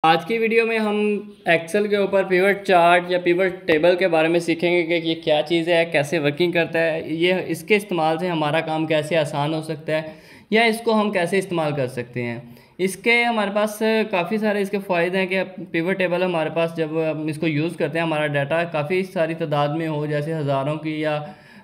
आज की वीडियो में हम एक्सेल के ऊपर पिवट चार्ट या पिवट टेबल के बारे में सीखेंगे कि ये क्या चीज़ है, कैसे वर्किंग करता है, ये इसके इस्तेमाल से हमारा काम कैसे आसान हो सकता है या इसको हम कैसे इस्तेमाल कर सकते हैं। इसके हमारे पास काफ़ी सारे इसके फ़ायदे हैं कि पिवट टेबल हमारे पास जब हम इसको यूज़ करते हैं हमारा डाटा काफ़ी सारी तादाद में हो, जैसे हज़ारों की या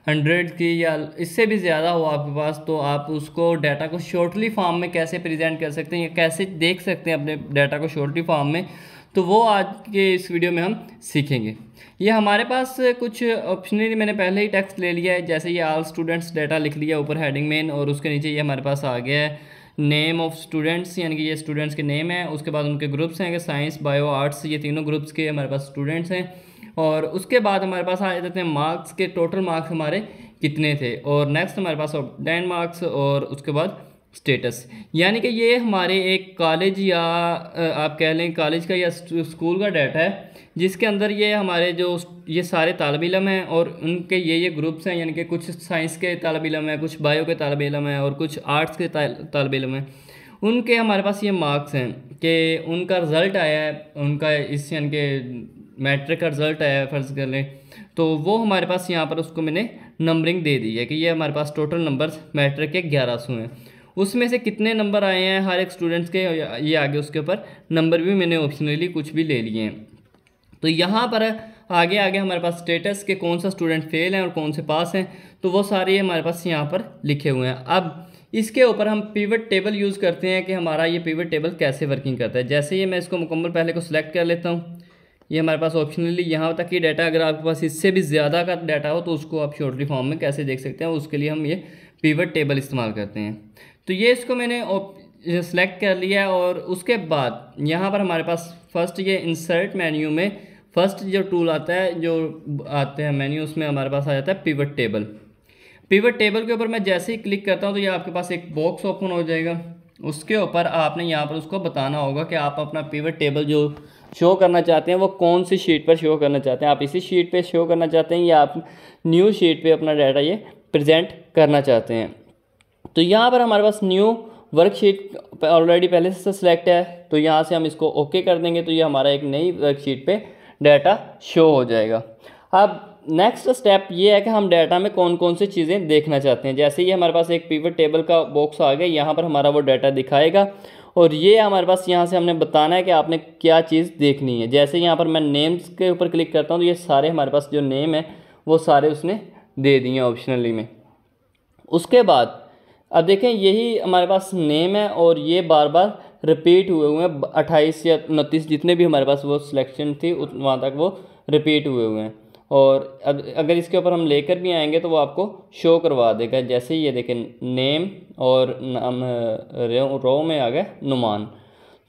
100 की या इससे भी ज़्यादा हो आपके पास, तो आप उसको डाटा को शॉर्टली फॉर्म में कैसे प्रेजेंट कर सकते हैं या कैसे देख सकते हैं अपने डाटा को शॉर्टली फॉर्म में, तो वो आज के इस वीडियो में हम सीखेंगे। ये हमारे पास कुछ ऑप्शनली मैंने पहले ही टेक्स्ट ले लिया है, जैसे ये ऑल स्टूडेंट्स डाटा लिख लिया ऊपर हेडिंग में, और उसके नीचे ये हमारे पास आ गया है नेम ऑफ़ स्टूडेंट्स, यानी कि ये स्टूडेंट्स के नेम है। उसके बाद उनके ग्रुप्स हैं कि साइंस, बायो, आर्ट्स, ये तीनों ग्रुप्स के हमारे पास स्टूडेंट्स हैं। और उसके बाद हमारे पास आ जाते हैं मार्क्स के, टोटल मार्क्स हमारे कितने थे, और नेक्स्ट हमारे पास 10 मार्क्स, और उसके बाद स्टेटस। यानी कि ये हमारे एक कॉलेज या आप कह लें कॉलेज का या स्कूल का डाटा है, जिसके अंदर ये हमारे जो ये सारे तालिब इल्म हैं और उनके ये ग्रुप्स हैं, यानी कि कुछ साइंस के तालिब इल्म हैं, कुछ बायो के तालिब इल्म हैं और कुछ आर्ट्स के तालिब इल्म हैं। उनके हमारे पास ये मार्क्स हैं कि उनका रिज़ल्ट आया है, उनका इस यानी कि मैट्रिक का रिज़ल्ट आया है फ़र्ज़ कर लें, तो वो हमारे पास यहाँ पर उसको मैंने नंबरिंग दे दी है कि ये हमारे पास टोटल नंबर्स मैट्रिक के 1100 हैं। उसमें से कितने नंबर आए हैं हर एक स्टूडेंट्स के, ये आगे उसके ऊपर नंबर भी मैंने ऑप्शनली कुछ भी ले लिए हैं। तो यहाँ पर आगे आगे हमारे पास स्टेटस के कौन सा स्टूडेंट फेल हैं और कौन से पास हैं, तो वो सारे हमारे पास यहाँ पर लिखे हुए हैं। अब इसके ऊपर हम पिवट टेबल यूज़ करते हैं कि हमारा ये पिवट टेबल कैसे वर्किंग करता है। जैसे ये मैं इसको मुकम्मल पहले को सिलेक्ट कर लेता हूँ, ये हमारे पास ऑप्शनली यहाँ तक कि डाटा, अगर आपके पास इससे भी ज़्यादा का डाटा हो तो उसको आप शॉर्टली फॉर्म में कैसे देख सकते हैं, उसके लिए हम ये पिवट टेबल इस्तेमाल करते हैं। तो ये इसको मैंने सेलेक्ट कर लिया है, और उसके बाद यहाँ पर हमारे पास फर्स्ट ये इंसर्ट मेन्यू में फर्स्ट जो टूल आता है, जो आते हैं मेन्यू, उसमें हमारे पास आ जाता है पिवट टेबल। पिवट टेबल के ऊपर मैं जैसे ही क्लिक करता हूँ तो ये आपके पास एक बॉक्स ओपन हो जाएगा। उसके ऊपर आपने यहाँ पर उसको बताना होगा कि आप अपना पिवट टेबल जो शो करना चाहते हैं वो कौन सी शीट पर शो करना चाहते हैं। आप इसी शीट पे शो करना चाहते हैं या आप न्यू शीट पे अपना डाटा ये प्रेजेंट करना चाहते हैं। तो यहाँ पर हमारे पास न्यू वर्कशीट ऑलरेडी पहले से सिलेक्ट है, तो यहाँ से हम इसको ओके कर देंगे तो ये हमारा एक नई वर्कशीट पे डाटा शो हो जाएगा। अब नेक्स्ट स्टेप ये है कि हम डाटा में कौन कौन सी चीज़ें देखना चाहते हैं। जैसे ये हमारे पास एक पिवट टेबल का बॉक्स आ गया, यहाँ पर हमारा वो डाटा दिखाएगा, और ये हमारे पास यहाँ से हमने बताना है कि आपने क्या चीज़ देखनी है। जैसे यहाँ पर मैं नेम्स के ऊपर क्लिक करता हूँ तो ये सारे हमारे पास जो नेम है वो सारे उसने दे दिए ऑप्शनली में। उसके बाद अब देखें यही हमारे पास नेम है और ये बार बार रिपीट हुए हैं, 28 या 29 जितने भी हमारे पास वो सिलेक्शन थी वहाँ तक वो रिपीट हुए हैं। और अगर इसके ऊपर हम लेकर भी आएंगे तो वो आपको शो करवा देगा। जैसे ये देखें नेम और रो में आ गया नुमान,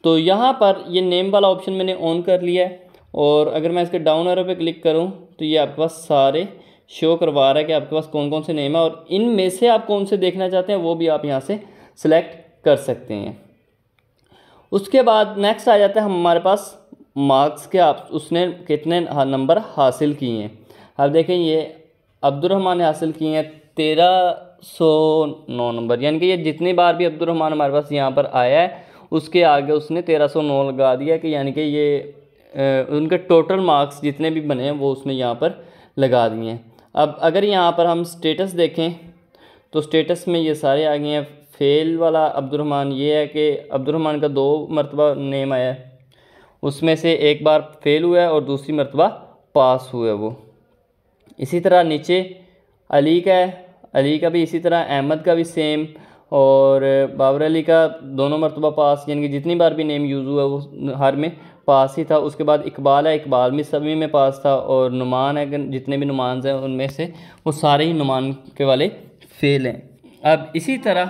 तो यहाँ पर ये नेम वाला ऑप्शन मैंने ऑन कर लिया है, और अगर मैं इसके डाउन एरो पे क्लिक करूँ तो ये आपके पास सारे शो करवा रहा है कि आपके पास कौन कौन से नेम है, और इनमें से आप कौन से देखना चाहते हैं वो भी आप यहाँ से सिलेक्ट कर सकते हैं। उसके बाद नेक्स्ट आ जाता है हमारे पास मार्क्स के, आप उसने कितने नंबर हासिल किए हैं। अब देखें ये अब्दुर्रहमान ने हासिल किए हैं 1309 नंबर, यानी कि ये जितनी बार भी अब्दुर्रहमान हमारे पास यहाँ पर आया है उसके आगे उसने 1309 लगा दिया कि यानी कि ये उनके टोटल मार्क्स जितने भी बने हैं वो उसने यहाँ पर लगा दिए हैं। अब अगर यहाँ पर हम स्टेटस देखें तो स्टेटस में ये सारे आ गए हैं। फेल वाला अब्दुर्रहमान ये है कि अब्दुर्रहमान का 2 मरतबा नेम आया है, उसमें से एक बार फेल हुआ है और दूसरी मरतबा पास हुआ है वो। इसी तरह नीचे अली का है, अली का भी इसी तरह, अहमद का भी सेम, और बाबर अली का 2 मरतबा पास, यानी कि जितनी बार भी नेम यूज़ हुआ वो हर में पास ही था। उसके बाद इकबाल है, इकबाल भी सभी में पास था, और नुमान है, जितने भी नुमान हैं उनमें से वो सारे ही नुमान के वाले फेल हैं। अब इसी तरह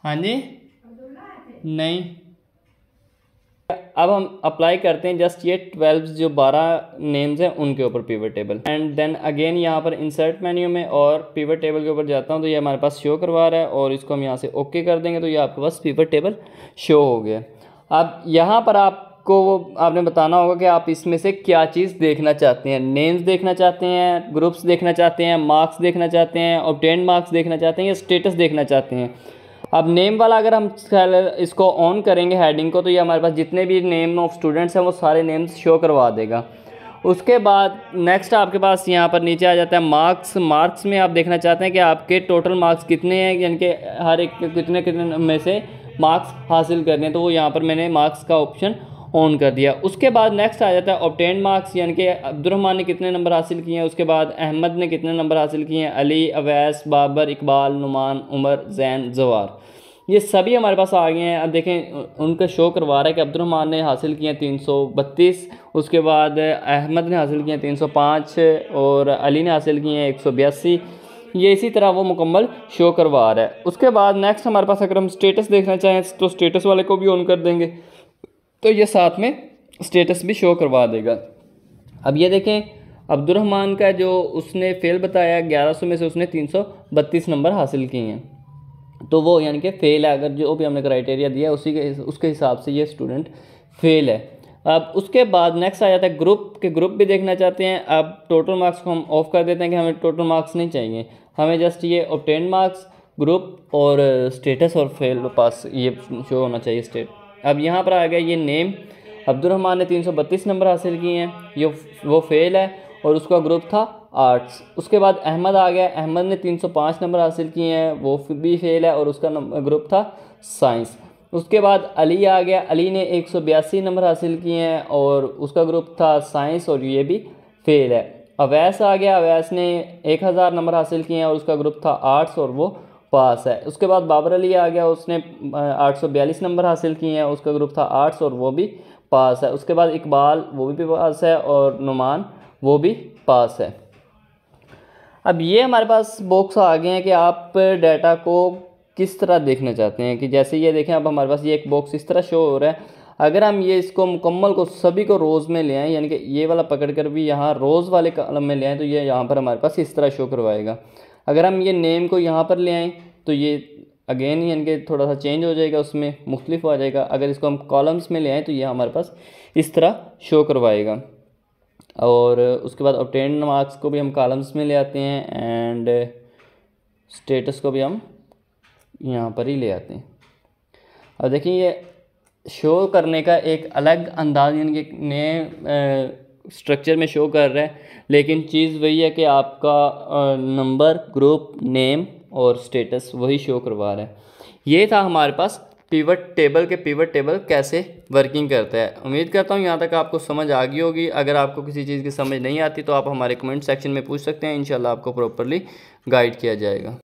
हाँ जी नहीं, अब हम अप्लाई करते हैं जस्ट ये 12 जो 12 नेम्स हैं उनके ऊपर pivot table, and then again यहाँ पर इंसर्ट मेन्यू में और पिवट टेबल के ऊपर जाता हूँ तो ये हमारे पास शो करवा रहा है, और इसको हम यहाँ से ओके कर देंगे तो ये आपके पास पिवट टेबल शो हो गया। अब यहाँ पर आपने बताना होगा कि आप इसमें से क्या चीज़ देखना चाहते हैं। नेम्स देखना चाहते हैं, ग्रुप्स देखना चाहते हैं, मार्क्स देखना चाहते हैं, ऑब्टेन्ड मार्क्स देखना चाहते हैं या स्टेटस देखना चाहते हैं। अब नेम वाला अगर हम इसको ऑन करेंगे हेडिंग को, तो ये हमारे पास जितने भी नेम ऑफ स्टूडेंट्स हैं वो सारे नेम्स शो करवा देगा। उसके बाद नेक्स्ट आपके पास यहाँ पर नीचे आ जाता है मार्क्स। मार्क्स में आप देखना चाहते हैं कि आपके टोटल मार्क्स कितने हैं, यानी कि हर एक कितने कितने में से मार्क्स हासिल करने हैं, तो वो यहाँ पर मैंने मार्क्स का ऑप्शन ऑन कर दिया। उसके बाद नेक्स्ट आ जाता है ऑब्टेन मार्क्स, यानी कि अब्दुर्रहमान ने कितने नंबर हासिल किए हैं, उसके बाद अहमद ने कितने नंबर हासिल किए हैं, अली, अवैस, बाबर, इकबाल, नुमान, उमर, जैन, जवार, ये सभी हमारे पास आ गए हैं। अब देखें उनका शो करवा रहा है कि अब्दुर्रहमान ने हासिल किए हैं 332, उसके बाद अहमद ने हासिल किए हैं 305 और अली ने हासिल किए हैं 182। ये इसी तरह वो मुकम्मल शो करवा रहा है। उसके बाद नेक्स्ट हमारे पास अगर हम स्टेटस देखना चाहें तो स्टेटस वाले को भी ऑन कर देंगे, तो ये साथ में स्टेटस भी शो करवा देगा। अब ये देखें अब्दुर्रहमान का जो उसने फेल बताया 1100 में से उसने 332 नंबर हासिल किए हैं, तो वो यानी कि फ़ेल है। अगर जो भी हमने क्राइटेरिया दिया है उसके हिसाब से ये स्टूडेंट फ़ेल है। अब उसके बाद नेक्स्ट आ जाता है ग्रुप के, ग्रुप भी देखना चाहते हैं। अब टोटल मार्क्स को हम ऑफ कर देते हैं कि हमें टोटल मार्क्स नहीं चाहिए, हमें जस्ट ये ऑब्टेन मार्क्स, ग्रुप और स्टेटस और फेल पास ये शो होना चाहिए स्टेट। अब यहाँ पर आ गया ये नेम, अब्दुर्रहमान ने 332 नंबर हासिल किए हैं, ये वो फेल है और उसका ग्रुप था आर्ट्स। उसके बाद अहमद आ गया, अहमद ने 305 नंबर हासिल किए हैं, वो भी फेल है और उसका ग्रुप था साइंस। उसके बाद अली आ गया, अली ने 182 नंबर हासिल किए हैं और उसका ग्रुप था साइंस और ये भी फेल है। अवैस आ गया, अवैस ने 1000 नंबर हासिल किए हैं और उसका ग्रुप था आर्ट्स और वो पास है। उसके बाद बाबर अली आ गया, उसने 842 नंबर हासिल किए हैं, उसका ग्रुप था आर्ट्स और वो भी पास है। उसके बाद इकबाल वो भी पास है और नुमान वो भी पास है। अब ये हमारे पास बॉक्स आ गए हैं कि आप डाटा को किस तरह देखना चाहते हैं। कि जैसे ये देखें अब हमारे पास ये एक बॉक्स इस तरह शो हो रहा है। अगर हम ये इसको मुकम्मल को सभी को रोज़ में ले आएँ, यानी कि ये वाला पकड़ कर भी यहाँ रोज़ वाले कॉलम में ले आएँ, तो ये यहाँ पर हमारे पास इस तरह शो करवाएगा। अगर हम ये नेम को यहाँ पर ले आएँ तो ये अगेन यानी कि थोड़ा सा चेंज हो जाएगा, उसमें मुख्तलिफ हो जाएगा। अगर इसको हम कॉलम्स में ले आएँ तो ये हमारे पास इस तरह शो करवाएगा। और उसके बाद ऑब्टेन मार्क्स को भी हम कॉलम्स में ले आते हैं एंड स्टेटस को भी हम यहाँ पर ही ले आते हैं। अब देखिए ये शो करने का एक अलग अंदाज यानी कि नए स्ट्रक्चर में शो कर रहा है, लेकिन चीज़ वही है कि आपका नंबर, ग्रुप, नेम और स्टेटस वही शो करवा रहा है। ये था हमारे पास पिवट टेबल के पिवट टेबल कैसे वर्किंग करता है। उम्मीद करता हूँ यहाँ तक आपको समझ आ गई होगी। अगर आपको किसी चीज़ की समझ नहीं आती तो आप हमारे कमेंट सेक्शन में पूछ सकते हैं, इंशाल्लाह आपको प्रॉपर्ली गाइड किया जाएगा।